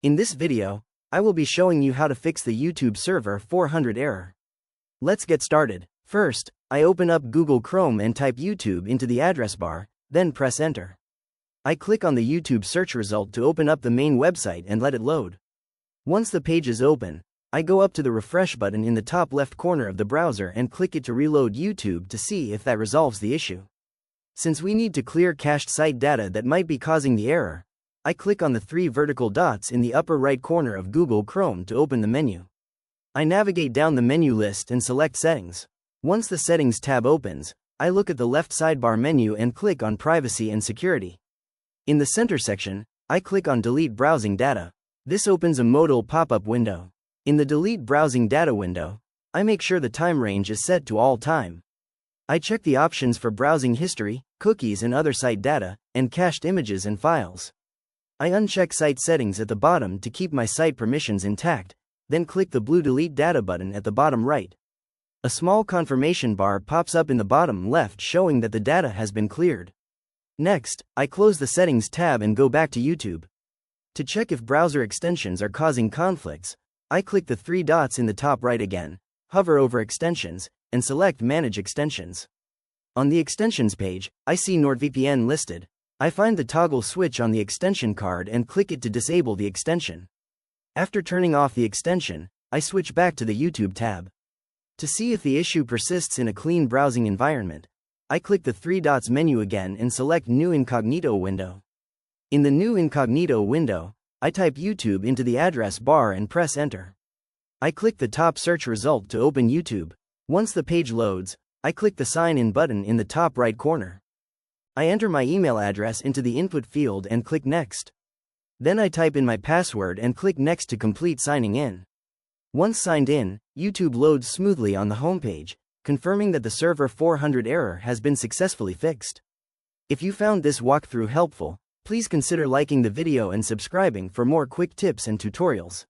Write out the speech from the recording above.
In this video, I will be showing you how to fix the YouTube server 400 error. Let's get started. First, I open up Google Chrome and type YouTube into the address bar, then press enter. I click on the YouTube search result to open up the main website and let it load. Once the page is open, I go up to the refresh button in the top left corner of the browser and click it to reload YouTube to see if that resolves the issue. Since we need to clear cached site data that might be causing the error, I click on the three vertical dots in the upper right corner of Google Chrome to open the menu. I navigate down the menu list and select Settings. Once the Settings tab opens, I look at the left sidebar menu and click on Privacy and Security. In the center section, I click on Delete Browsing Data. This opens a modal pop-up window. In the Delete Browsing Data window, I make sure the time range is set to all time. I check the options for browsing history, cookies and other site data, and cached images and files. I uncheck Site Settings at the bottom to keep my site permissions intact, then click the blue Delete Data button at the bottom right. A small confirmation bar pops up in the bottom left showing that the data has been cleared. Next, I close the Settings tab and go back to YouTube. To check if browser extensions are causing conflicts, I click the three dots in the top right again, hover over Extensions, and select Manage Extensions. On the Extensions page, I see NordVPN listed. I find the toggle switch on the extension card and click it to disable the extension. After turning off the extension, I switch back to the YouTube tab. To see if the issue persists in a clean browsing environment, I click the three dots menu again and select New Incognito window. In the New Incognito window, I type YouTube into the address bar and press enter. I click the top search result to open YouTube. Once the page loads, I click the Sign In button in the top right corner. I enter my email address into the input field and click Next. Then I type in my password and click Next to complete signing in. Once signed in, YouTube loads smoothly on the homepage, confirming that the server 400 error has been successfully fixed. If you found this walkthrough helpful, please consider liking the video and subscribing for more quick tips and tutorials.